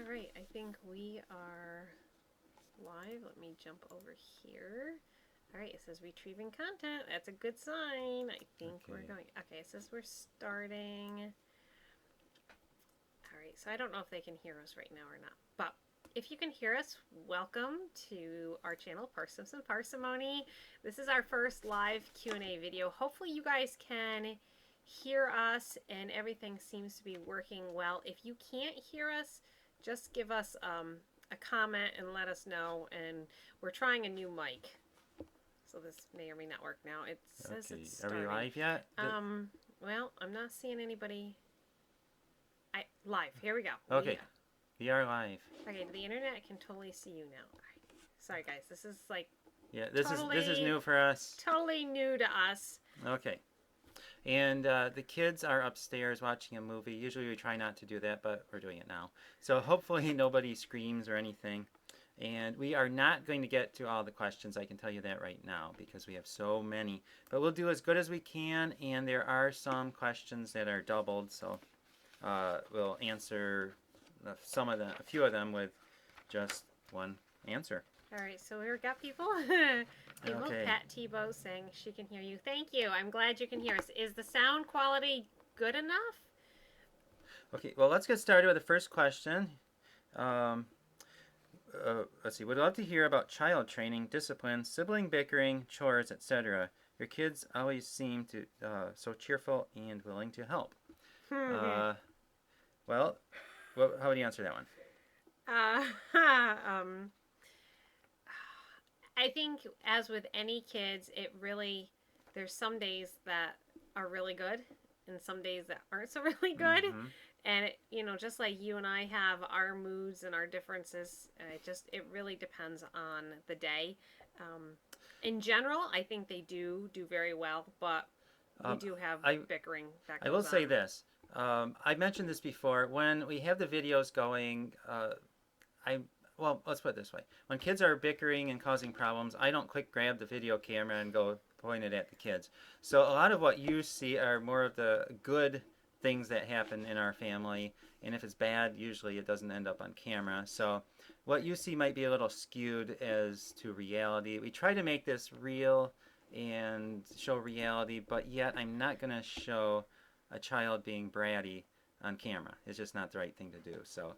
All right, I think we are live. Let me jump over here. All right, it says retrieving content. That's a good sign. I think we're going. Okay, it says we're starting. All right, so I don't know if they can hear us right now or not, but if you can hear us, welcome to our channel, Parsnips and Parsimony. This is our first live Q&A video. Hopefully you guys can hear us and everything seems to be working well. If you can't hear us, just give us a comment and let us know. And we're trying a new mic, so this may or may not work now. It says it's starting. Are we live yet? Well, I'm not seeing anybody. Live. Here we go. Okay. We are live. Okay, the internet can totally see you now. Sorry guys, this is like this is new for us. Totally new to us. Okay. And the kids are upstairs watching a movie. Usually we try not to do that, but we're doing it now. So hopefully nobody screams or anything. And we are not going to get to all the questions, I can tell you that right now, because we have so many. But we'll do as good as we can, and there are some questions that are doubled, so we'll answer a few of them with just one answer. All right, so we've got people. Okay. Pat Tebow saying she can hear you. Thank you. I'm glad you can hear us. Is the sound quality good enough? Okay, well, let's get started with the first question. Let's see. Would love to hear about child training, discipline, sibling bickering, chores, etc. Your kids always seem to so cheerful and willing to help. Well, how would you answer that one? I think, as with any kids, there's some days that are really good and some days that aren't so really good. Mm-hmm. And, just like you and I have our moods and our differences, it really depends on the day. In general, I think they do very well, but we do have bickering that goes on. I will say this. I mentioned this before. When we have the videos going, well, let's put it this way. When kids are bickering and causing problems, I don't quick grab the video camera and go point it at the kids. So a lot of what you see are more of the good things that happen in our family. And if it's bad, usually it doesn't end up on camera. So what you see might be a little skewed as to reality. We try to make this real and show reality, but yet I'm not going to show a child being bratty on camera. It's just not the right thing to do. So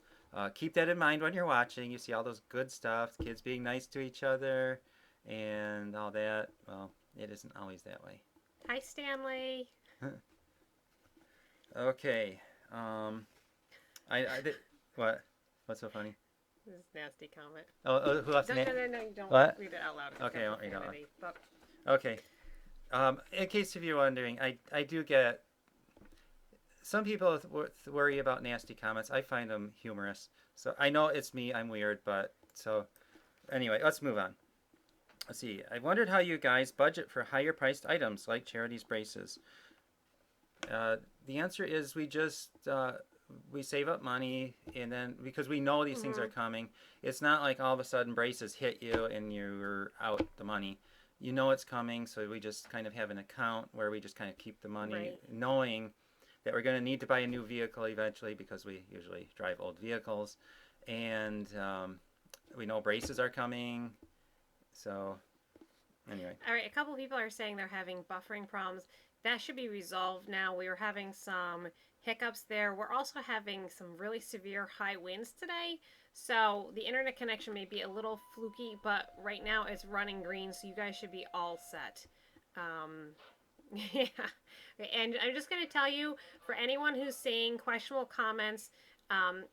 keep that in mind when you're watching. You see all those good stuff, kids being nice to each other and all that. Well, it isn't always that way. Hi, Stanley. Okay. What? What's so funny? This is a nasty comment. Oh, who left? No, you don't what? Read it out loud. Okay, I won't read it out loud. Okay. In case of you wondering, I do get... Some people worry about nasty comments. I find them humorous. So I know it's me. I'm weird. But so anyway, let's move on. Let's see. I wondered how you guys budget for higher priced items like Charity's braces. The answer is we just we save up money, and then because we know these things are coming, it's not like all of a sudden braces hit you and you're out the money. You know it's coming, so we just kind of have an account where we just kind of keep the money, knowing that we're going to need to buy a new vehicle eventually because we usually drive old vehicles. And we know braces are coming. So, anyway. All right, a couple of people are saying they're having buffering problems. That should be resolved now. We were having some hiccups there. We're also having some really severe high winds today. So, the internet connection may be a little fluky, but right now it's running green, so you guys should be all set. Yeah. And I'm just going to tell you, for anyone who's saying questionable comments,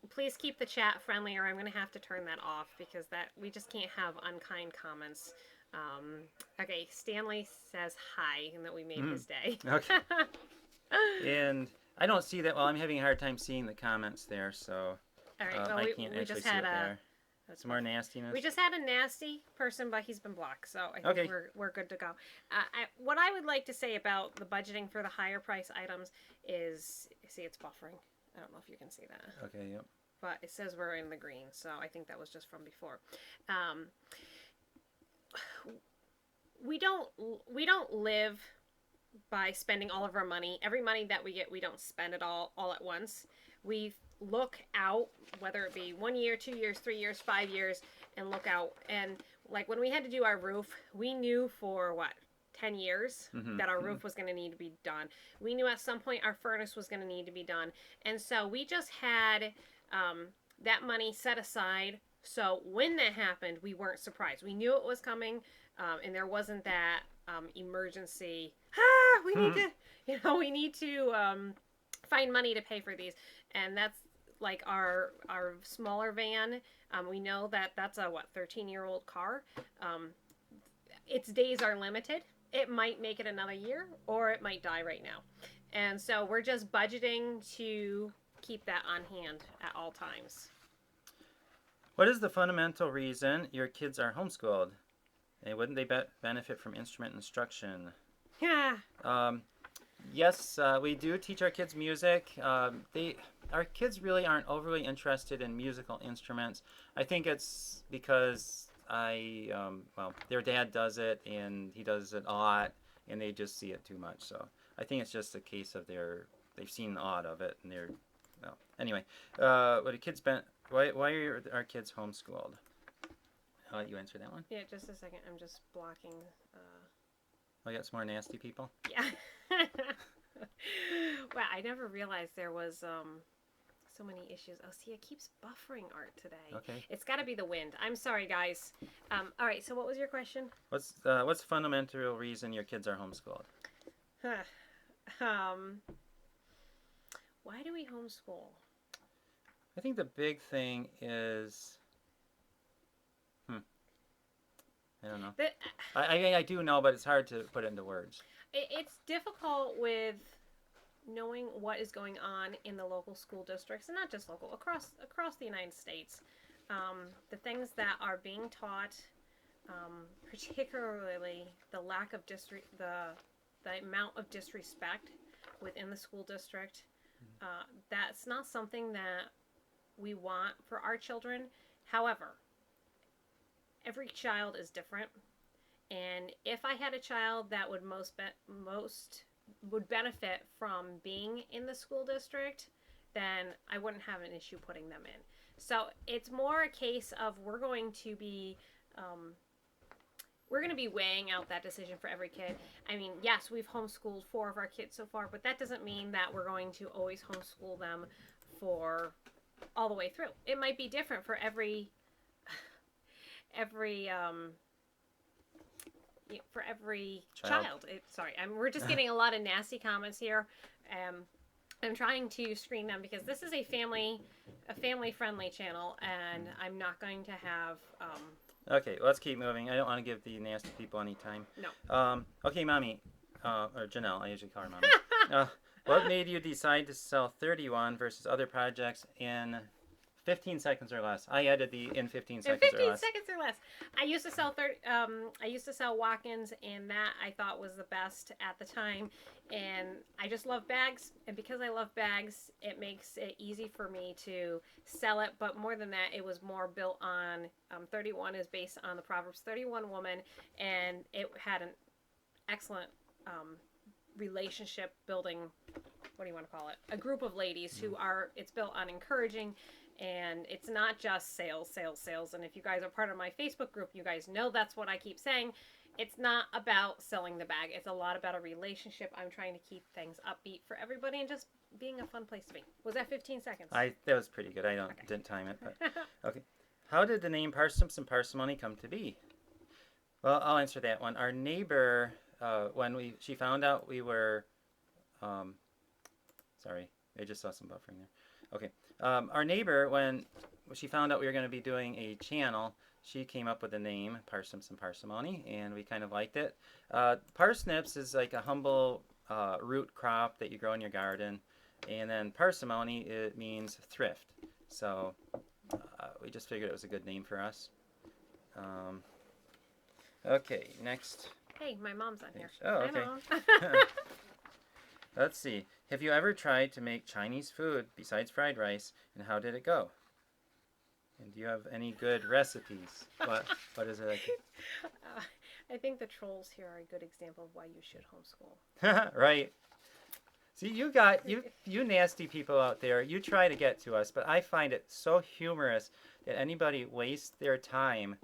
please keep the chat friendly, or I'm going to have to turn that off because we just can't have unkind comments. Okay, Stanley says hi and that we made his day. Okay. And I don't see that. Well, I'm having a hard time seeing the comments there, so all right, well, I can't actually see it there. Some more nastiness. We just had a nasty person, but he's been blocked, so I think we're good to go. What I would like to say about the budgeting for the higher price items is, see, it's buffering. I don't know if you can see that. Okay, yep. But it says we're in the green, so I think that was just from before. We don't live by spending all of our money. Every money that we get, we don't spend it all at once. We look out, whether it be 1 year, 2 years, 3 years, 5 years, and look out. And like when we had to do our roof, we knew for what, 10 years that our roof was going to need to be done. We knew at some point our furnace was going to need to be done. And so we just had that money set aside. So when that happened, we weren't surprised. We knew it was coming, and there wasn't that emergency. We need to, we need to find money to pay for these. And that's like our smaller van. We know that that's a 13-year-old car. Its days are limited. It might make it another year, or it might die right now. And so we're just budgeting to keep that on hand at all times. What is the fundamental reason your kids are homeschooled? And wouldn't they benefit from instrument instruction? Yeah. Yes, we do teach our kids music. Our kids really aren't overly interested in musical instruments. I think it's because their dad does it, and he does it a lot, and they just see it too much. So I think it's just a case of they've seen the odd of it, and anyway. What do kids why are our kids homeschooled? I'll let you answer that one. Yeah, just a second. I'm just blocking. I got some more nasty people. Yeah. Wow, I never realized there was so many issues. Oh, see, it keeps buffering Art today. Okay. It's got to be the wind. I'm sorry, guys. All right, so what was your question? What's the fundamental reason your kids are homeschooled? Why do we homeschool? I think the big thing is, I don't know. I do know, but it's hard to put into words. It's difficult with knowing what is going on in the local school districts, and not just local, across the United States. The things that are being taught, particularly the lack of the amount of disrespect within the school district. That's not something that we want for our children. However, every child is different, and if I had a child that would would benefit from being in the school district, then I wouldn't have an issue putting them in. So it's more a case of we're going to be weighing out that decision for every kid. I mean, yes, we've homeschooled 4 of our kids so far, but that doesn't mean that we're going to always homeschool them for all the way through. It might be different for every child. We're just getting a lot of nasty comments here. I'm trying to screen them because this is a family-friendly channel, and I'm not going to have. Okay, let's keep moving. I don't want to give the nasty people any time. No. Okay, Mommy, or Janelle, I usually call her Mommy. What made you decide to sell 31 versus other projects in 15 seconds or less? I added the in 15 seconds or less. 15 seconds or less. I used to sell walk-ins, and that I thought was the best at the time. And I just love bags, and because I love bags, it makes it easy for me to sell it. But more than that, it was more built on 31 is based on the Proverbs 31 woman, and it had an excellent relationship building. What do you want to call it? A group of ladies who are. It's built on encouraging. And it's not just sales. And if you guys are part of my Facebook group, you guys know that's what I keep saying. It's not about selling the bag. It's a lot about a relationship. I'm trying to keep things upbeat for everybody and just being a fun place to be. Was that 15 seconds? That was pretty good. I didn't time it, but okay. How did the name Parsnips and Parsimony come to be? Well, I'll answer that one. Our neighbor, when she found out we were, sorry, I just saw some buffering there. Okay. Our neighbor, when she found out we were going to be doing a channel, she came up with the name Parsnips and Parsimony, and we kind of liked it. Parsnips is like a humble root crop that you grow in your garden, and then parsimony, it means thrift. So we just figured it was a good name for us. Okay, next. Hey, my mom's on here. Oh, okay. Hi, Mom. Let's see. Have you ever tried to make Chinese food besides fried rice, and how did it go? And do you have any good recipes? What is it like? I think the trolls here are a good example of why you should homeschool. Right. See, you nasty people out there. You try to get to us, but I find it so humorous that anybody wastes their time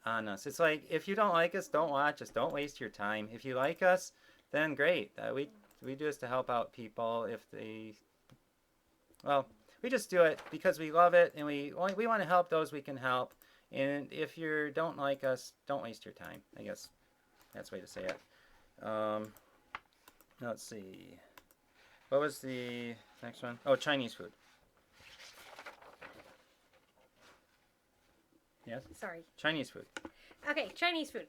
on us. It's like if you don't like us, don't watch us. Don't waste your time. If you like us, then great. We do this to help out people. If they, well, we just do it because we love it and we want to help those we can help. And if you don't like us, don't waste your time. I guess that's the way to say it. Let's see. What was the next one? Oh, Chinese food. Yes? Sorry. Chinese food. Okay, Chinese food.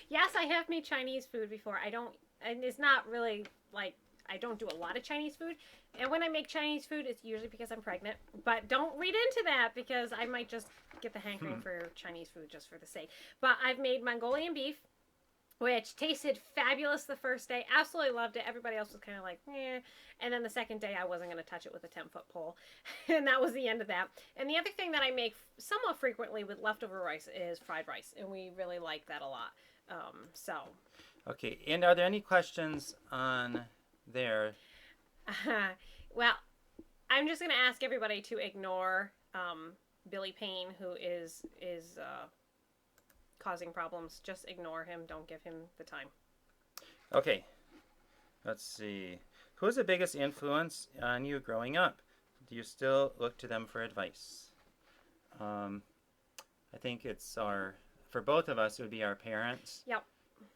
Yes, I have made Chinese food before. And it's not really like, I don't do a lot of Chinese food. And when I make Chinese food, it's usually because I'm pregnant. But don't read into that because I might just get the hankering for Chinese food just for the sake. But I've made Mongolian beef, which tasted fabulous the first day. Absolutely loved it. Everybody else was kind of like, eh. And then the second day, I wasn't going to touch it with a 10-foot pole. And that was the end of that. And the other thing that I make somewhat frequently with leftover rice is fried rice. And we really like that a lot. Okay. And are there any questions on there? Well, I'm just going to ask everybody to ignore Billy Payne, who is causing problems. Just ignore him. Don't give him the time. Okay. Let's see. Who's the biggest influence on you growing up? Do you still look to them for advice? I think for both of us, it would be our parents. Yep.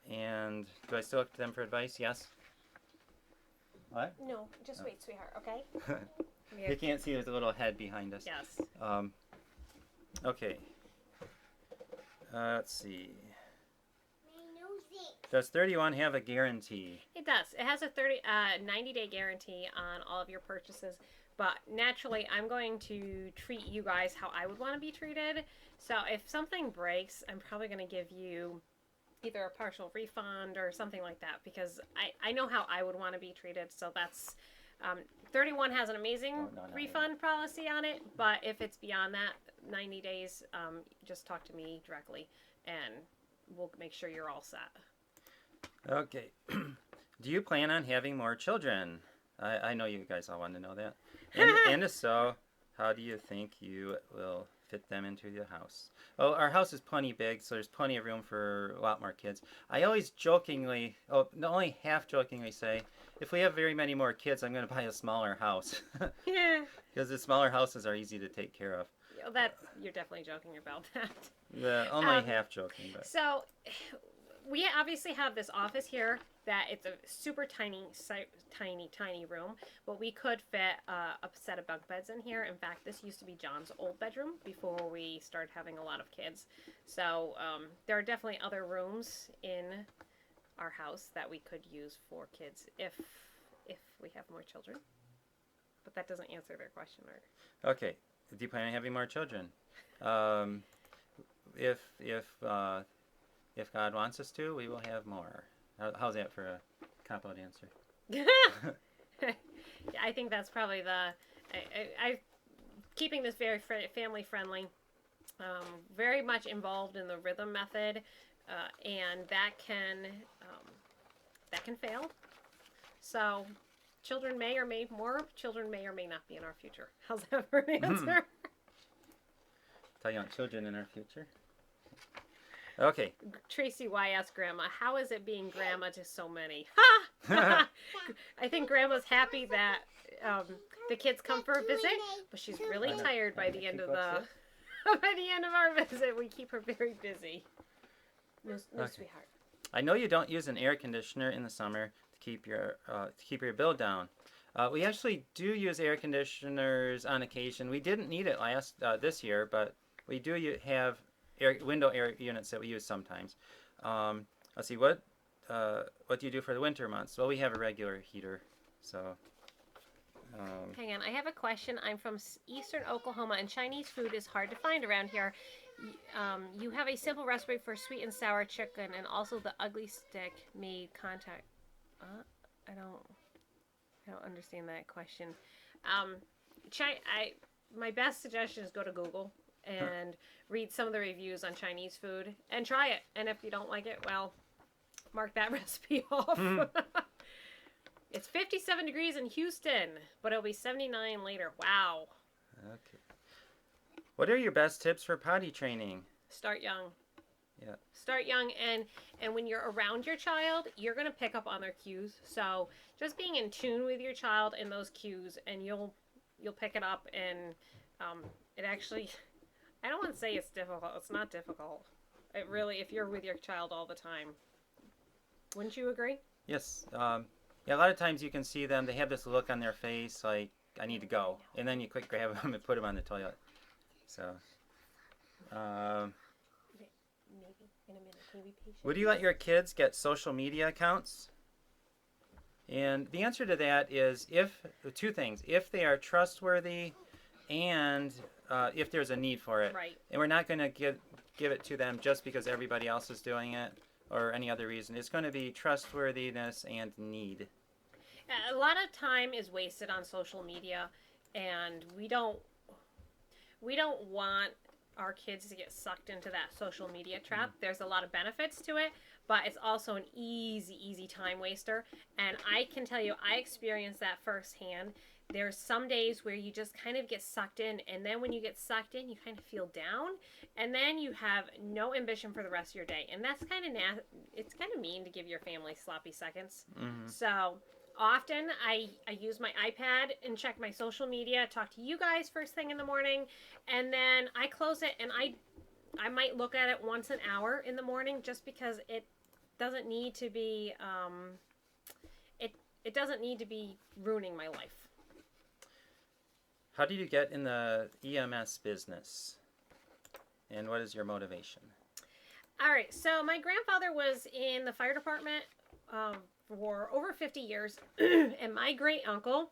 And do I still look to them for advice? Yes? What? No, just wait, sweetheart, okay? You can't see there's a little head behind us. Yes. Okay. Let's see. Does 31 have a guarantee? It does. It has a 90-day guarantee on all of your purchases. But naturally, I'm going to treat you guys how I would want to be treated. So if something breaks, I'm probably going to give you either a partial refund or something like that. Because I know how I would want to be treated. So that's... 31 has an amazing refund policy on it. But if it's beyond that 90 days, just talk to me directly. And we'll make sure you're all set. Okay. Do you plan on having more children? I know you guys all want to know that. And if so, how do you think you will fit them into the house? Well, our house is plenty big, so there's plenty of room for a lot more kids. I always jokingly, only half jokingly say, if we have very many more kids, I'm going to buy a smaller house. Yeah. Because the smaller houses are easy to take care of. You're definitely joking about that. Yeah, only half joking. But. So, we obviously have this office here that it's a super tiny room, but we could fit a set of bunk beds in here. In fact, this used to be John's old bedroom before we started having a lot of kids. So there are definitely other rooms in our house that we could use for kids if we have more children. But that doesn't answer their question, Art. Okay. Do you plan on having more children? If God wants us to, we will have more. How's that for a cop-out answer? I think that's probably I keeping this very family friendly. Very much involved in the rhythm method, and that can fail. So, children may or may not be in our future. How's that for an answer? Tell you want children in our future. Okay. Tracy Y asked Grandma, how is it being Grandma to so many? Ha! I think Grandma's happy that the kids come for a visit, but she's really tired by the end of our visit. We keep her very busy. No, sweetheart. I know you don't use an air conditioner in the summer to keep your bill down. We actually do use air conditioners on occasion. We didn't need it this year, but we do have window air units that we use sometimes. Let's see, what do you do for the winter months? Well, we have a regular heater, so. Hang on, I have a question. I'm from eastern Oklahoma, and Chinese food is hard to find around here. You have a simple recipe for sweet and sour chicken, and also the ugly stick made contact. I don't understand that question. My best suggestion is go to Google and read some of the reviews on Chinese food and try it. And if you don't like it, well, mark that recipe off. It's 57 degrees in Houston, but it'll be 79 later. Wow. Okay. What are your best tips for potty training? Start young. Yeah. Start young, and when you're around your child, you're going to pick up on their cues. So just being in tune with your child and those cues, and you'll pick it up. And it actually, I don't want to say it's difficult. It's not difficult. It really, if you're with your child all the time. Wouldn't you agree? Yes. Yeah, a lot of times you can see them. They have this look on their face like, I need to go. And then you quick grab them and put them on the toilet. So, Maybe in a minute. Can you be patient? would you let your kids get social media accounts? And the answer to that is two things. If they are trustworthy and if there's a need for it. Right. And we're not going to give it to them just because everybody else is doing it or any other reason. It's going to be trustworthiness and need. A lot of time is wasted on social media, and we don't want our kids to get sucked into that social media trap. There's a lot of benefits to it, but it's also an easy time waster. And I can tell you, I experienced that firsthand. There's some days where you just kind of get sucked in, and then when you get sucked in, you kind of feel down, and then you have no ambition for the rest of your day. And that's kind of it's kind of mean to give your family sloppy seconds. Mm-hmm. So often I use my iPad and check my social media, talk to you guys first thing in the morning, and then I close it, and I might look at it once an hour in the morning, just because it doesn't need to be it doesn't need to be ruining my life. How did you get in the EMS business? And what is your motivation? All right, so my grandfather was in the fire department for over 50 years, and my great uncle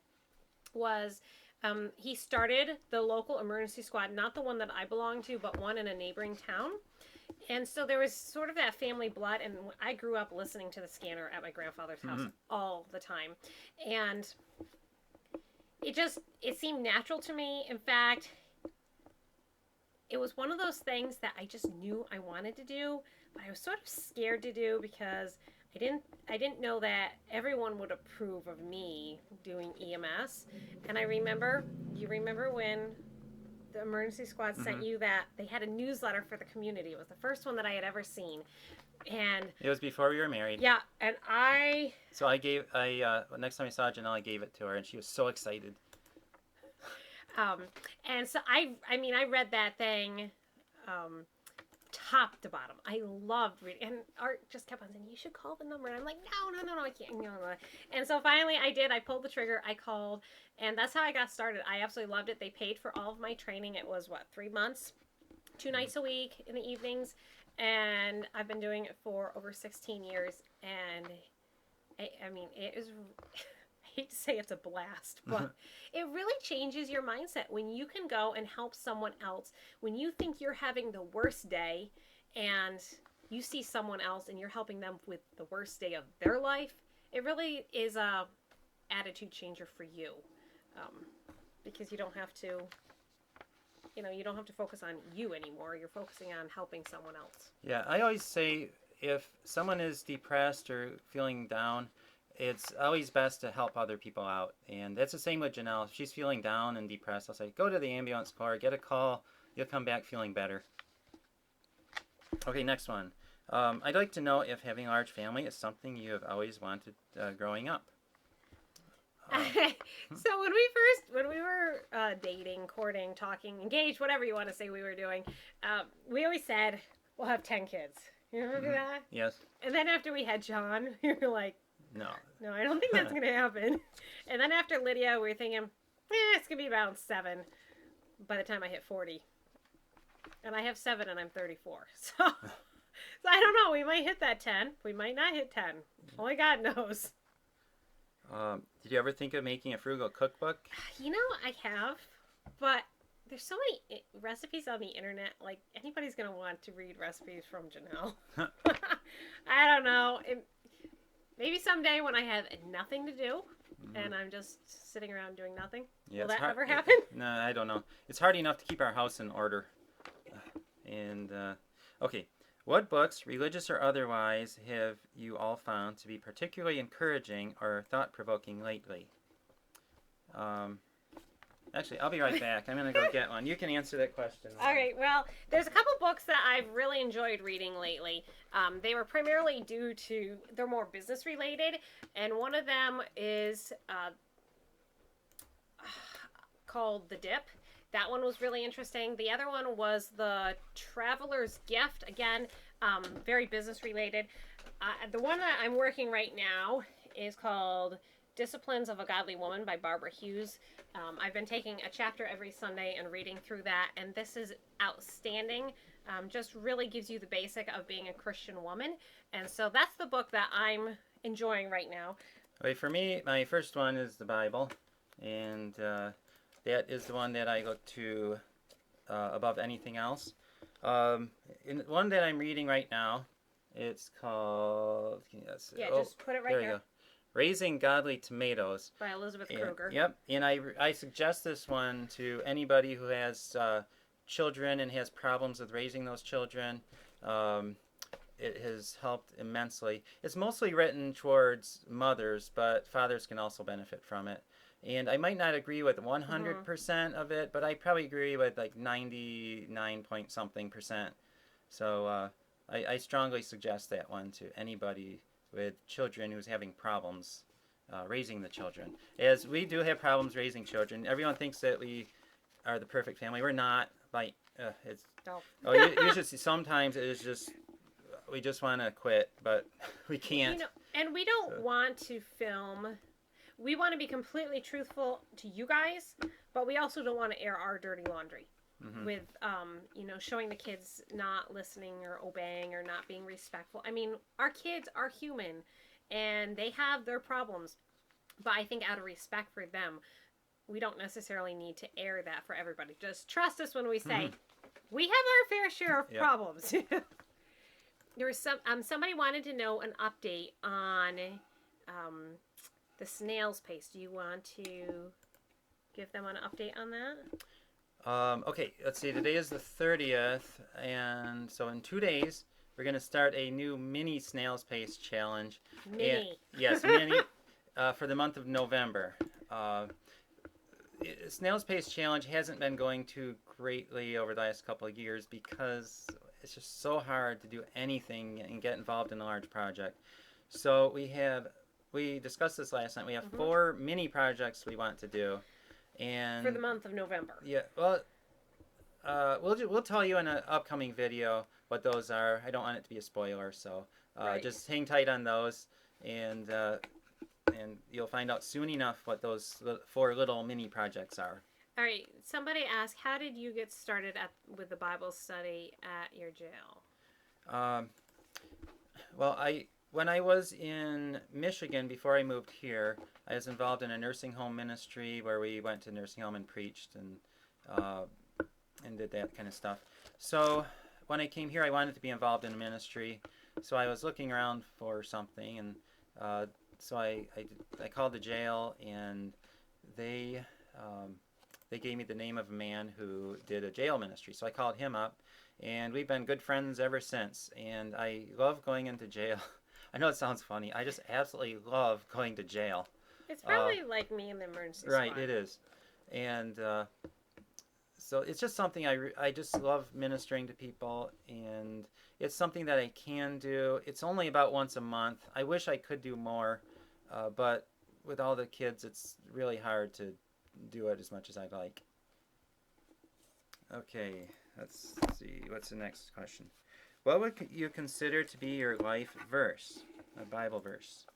was, he started the local emergency squad, not the one that I belong to, but one in a neighboring town. And so there was sort of that family blood, and I grew up listening to the scanner at my grandfather's house all the time. And it seemed natural to me. In fact, it was one of those things that I just knew I wanted to do, but I was sort of scared to do because I didn't know that everyone would approve of me doing EMS. And you remember when the emergency squad sent you that they had a newsletter for the community. It was the first one that I had ever seen. And it was before we were married. Yeah, and So next time I saw Janelle, I gave it to her, and she was so excited. And so I read that thing, top to bottom. I loved reading, and Art just kept on saying, you should call the number, and I'm like, no, I can't. No. And so finally I did. I pulled the trigger, I called, and that's how I got started. I absolutely loved it. They paid for all of my training. It was 3 months, 2 nights a week in the evenings, and I've been doing it for over 16 years, and I mean, it is, I hate to say it's a blast, but it really changes your mindset when you can go and help someone else. When you think you're having the worst day and you see someone else and you're helping them with the worst day of their life, it really is a attitude changer for you, because you don't have to focus on you anymore. You're focusing on helping someone else. Yeah, I always say if someone is depressed or feeling down, it's always best to help other people out. And that's the same with Janelle. If she's feeling down and depressed, I'll say, go to the ambulance corps, get a call. You'll come back feeling better. Okay, next one. I'd like to know if having a large family is something you have always wanted growing up. So when we were dating, courting, talking, engaged, whatever you want to say we were doing, we always said, we'll have 10 kids. You remember that? Yes. And then after we had John, we were like, No, I don't think that's going to happen. And then after Lydia, we were thinking, it's going to be about 7 by the time I hit 40. And I have 7 and I'm 34. So I don't know. We might hit that 10. We might not hit 10. Only God knows. Did you ever think of making a frugal cookbook? I have, but there's so many recipes on the internet. Like, anybody's going to want to read recipes from Janelle. I don't know. Maybe someday when I have nothing to do and I'm just sitting around doing nothing. Yeah, will that ever happen? No, I don't know. It's hard enough to keep our house in order. And, okay. What books, religious or otherwise, have you all found to be particularly encouraging or thought-provoking lately? Um, Actually, I'll be right back. I'm going to go get one. You can answer that question. All right. Well, there's a couple books that I've really enjoyed reading lately. They were primarily due to they're more business related, and one of them is called The Dip. That one was really interesting. The other one was The Traveler's Gift. Again, very business related. The one that I'm working right now is called Disciplines of a Godly Woman by Barbara Hughes. I've been taking a chapter every Sunday and reading through that, and this is outstanding. Just really gives you the basic of being a Christian woman. And so that's the book that I'm enjoying right now. Okay, for me, my first one is the Bible, and that is the one that I look to above anything else. In one that I'm reading right now, it's called. Just put it right there here. You go. Raising Godly Tomatoes By Elizabeth and, Kruger. Yep, and I suggest this one to anybody who has children and has problems with raising those children. It has helped immensely. It's mostly written towards mothers, but fathers can also benefit from it. And I might not agree with 100% of it, but I probably agree with like 99 point something percent. So I strongly suggest that one to anybody with children who's having problems raising the children. As we do have problems raising children. Everyone thinks that we are the perfect family. We're not. Like, it's... No. Oh, you should see, sometimes it is just... We just want to quit, but we can't. And we don't want to film. We want to be completely truthful to you guys, but we also don't want to air our dirty laundry with, showing the kids not listening or obeying or not being respectful. I mean, our kids are human, and they have their problems. But I think out of respect for them, we don't necessarily need to air that for everybody. Just trust us when we say, we have our fair share of problems. There was somebody wanted to know an update on the snail's pace. Do you want to give them an update on that? Okay, let's see. Today is the 30th, and so in 2 days, we're going to start a new mini snail's pace challenge. Mini. Yes, mini for the month of November. Snail's pace challenge hasn't been going too greatly over the last couple of years because it's just so hard to do anything and get involved in a large project. So we discussed this last night. We have 4 mini projects we want to do, and for the month of November. Yeah, well, we'll tell you in an upcoming video what those are. I don't want it to be a spoiler, so just hang tight on those, and you'll find out soon enough what those 4 little mini projects are. All right. Somebody asked, how did you get started with the Bible study at your jail? Well, when I was in Michigan before I moved here, I was involved in a nursing home ministry where we went to nursing home and preached and did that kind of stuff. So when I came here, I wanted to be involved in a ministry. So I was looking around for something, and so I called the jail, and they gave me the name of a man who did a jail ministry. So I called him up, and we've been good friends ever since. And I love going into jail. I know it sounds funny. I just absolutely love going to jail. It's probably like me in the emergency squad. Right, it is. And so it's just something I just love ministering to people, and it's something that I can do. It's only about once a month. I wish I could do more, but with all the kids, it's really hard to do it as much as I'd like. Okay, let's see. What's the next question? What would you consider to be your life verse? A Bible verse.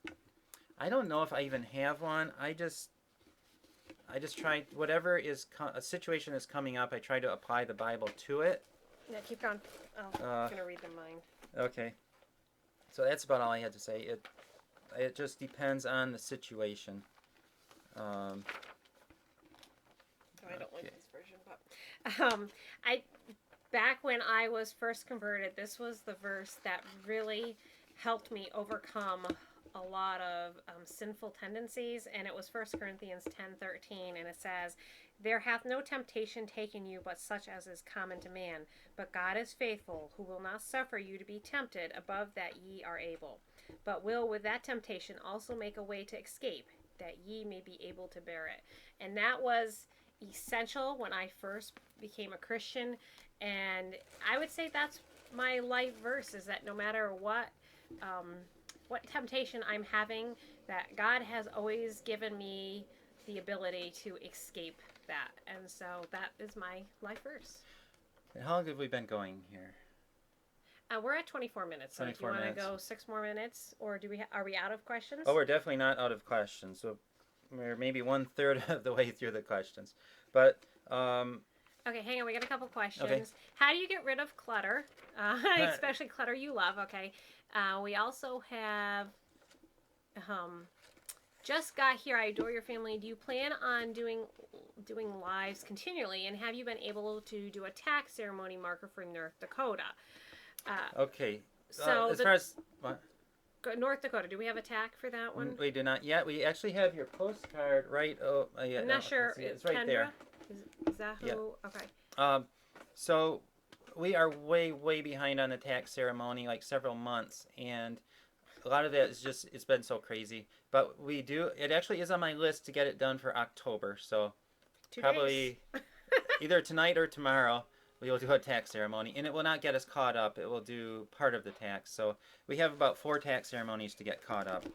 I don't know if I even have one. I just try, whatever a situation is coming up, I try to apply the Bible to it. Yeah, keep going. I'm going to read them mine. Okay. So that's about all I had to say. It just depends on the situation. I don't like this version, but back when I was first converted, this was the verse that really helped me overcome a lot of sinful tendencies, and it was 1 Corinthians 10:13, and it says, There hath no temptation taken you but such as is common to man. But God is faithful, who will not suffer you to be tempted above that ye are able, but will with that temptation also make a way to escape, that ye may be able to bear it. And that was essential when I first became a Christian. And I would say that's my life verse, is that no matter what temptation I'm having, that God has always given me the ability to escape that. And so that is my life verse. And how long have we been going here? We're at 24 minutes. So if you 24 want to minutes. go 6 more minutes, or are we out of questions? Oh, we're definitely not out of questions. So we're maybe 1/3 of the way through the questions. But okay, hang on. We got a couple questions. Okay. How do you get rid of clutter, especially clutter you love? Okay. We also have. Just got here. I adore your family. Do you plan on doing lives continually? And have you been able to do a tax ceremony marker for North Dakota? Okay. So as far as what? North Dakota, do we have a tack for that one? We do not yet. We actually have your postcard right. Oh, yeah. I'm not sure. It's right Kendra? there. Is that who? Yeah. Okay. So we are way behind on the tax ceremony, like several months, and a lot of that is just, it's been so crazy. But we do. It actually is on my list to get it done for October. So 2 probably days. either tonight or tomorrow we will do a tax ceremony, and it will not get us caught up. It will do part of the tax. So we have about 4 tax ceremonies to get caught up.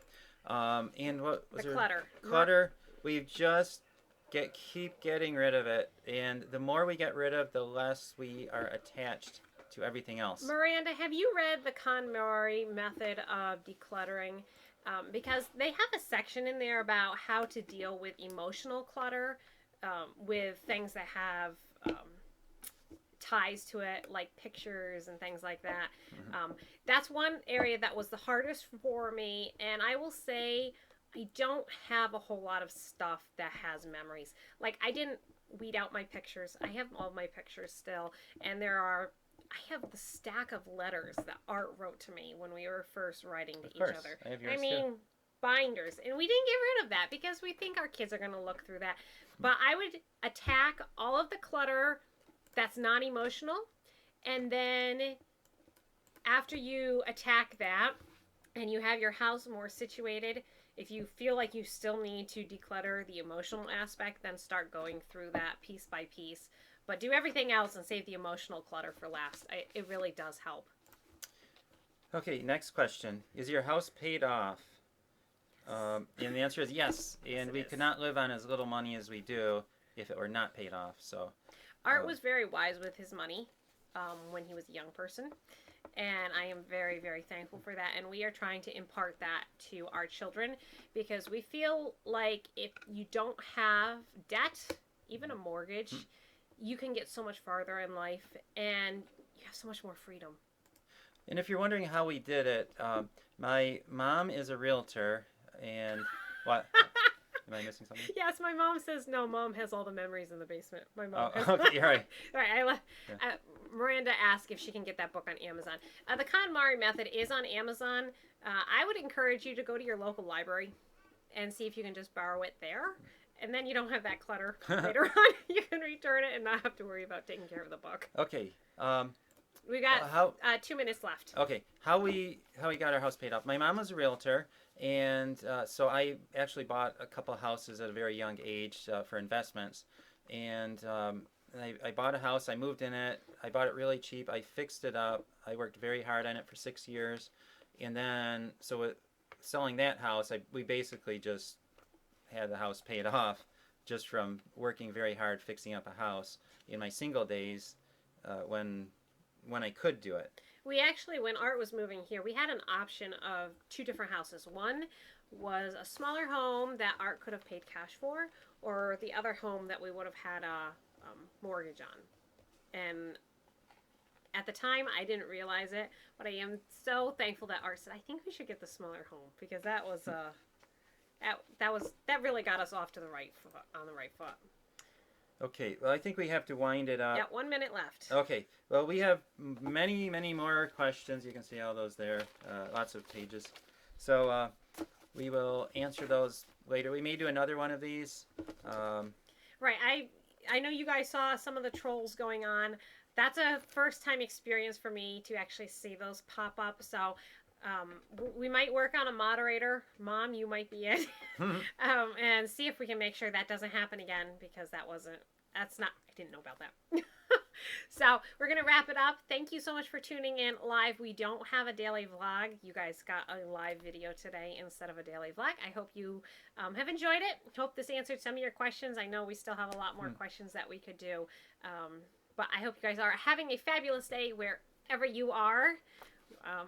And what was The there? clutter. Clutter. We've just keep getting rid of it, and the more we get rid of, the less we are attached to everything else. Miranda, have you read the KonMari method of decluttering? Because they have a section in there about how to deal with emotional clutter, with things that have ties to it, like pictures and things like that. Mm-hmm. That's one area that was the hardest for me, and I will say I don't have a whole lot of stuff that has memories. Like, I didn't weed out my pictures. I have all my pictures still, and I have the stack of letters that Art wrote to me when we were first writing to each other. I have yours too. Binders. And we didn't get rid of that because we think our kids are going to look through that. But I would attack all of the clutter that's not emotional. And then after you attack that and you have your house more situated, if you feel like you still need to declutter the emotional aspect, then start going through that piece by piece. But do everything else and save the emotional clutter for last. It really does help. Okay, next question. Is your house paid off? And the answer is yes. And we could not live on as little money as we do if it were not paid off. So Art was very wise with his money when he was a young person. And I am very, very thankful for that. And we are trying to impart that to our children because we feel like if you don't have debt, even a mortgage, you can get so much farther in life and you have so much more freedom. And if you're wondering how we did it, my mom is a realtor, and what? Am I missing something? Yes, my mom says no. Mom has all the memories in the basement. My mom. Oh, okay, you're right. All right. Miranda asked if she can get that book on Amazon. The KonMari method is on Amazon. I would encourage you to go to your local library and see if you can just borrow it there. And then you don't have that clutter later on. You can return it and not have to worry about taking care of the book. Okay. We got 2 minutes left. Okay. How we got our house paid off. My mom was a realtor, and so I actually bought a couple of houses at a very young age for investments. And I bought a house. I moved in it. I bought it really cheap. I fixed it up. I worked very hard on it for 6 years. And then, so with selling that house, we basically just had the house paid off just from working very hard fixing up a house in my single days when I could do it. We actually, when Art was moving here, we had an option of 2 different houses. One was a smaller home that Art could have paid cash for, or the other home that we would have had a mortgage on. And at the time, I didn't realize it, but I am so thankful that Art said, I think we should get the smaller home, because that was that really got us off to the right foot. Okay, well, I think we have to wind it up. Yeah, 1 minute left. Okay, well, we have many more questions. You can see all those there, lots of pages. So we will answer those later. We may do another one of these. Right, I know you guys saw some of the trolls going on. That's a first time experience for me to actually see those pop up. So we might work on a moderator. Mom, you might be it. And see if we can make sure that doesn't happen again, because that's not, I didn't know about that. So we're going to wrap it up. Thank you so much for tuning in live. We don't have a daily vlog. You guys got a live video today instead of a daily vlog. I hope you have enjoyed it. Hope this answered some of your questions. I know we still have a lot more questions that we could do. But I hope you guys are having a fabulous day wherever you are.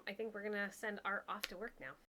I think we're going to send Art off to work now.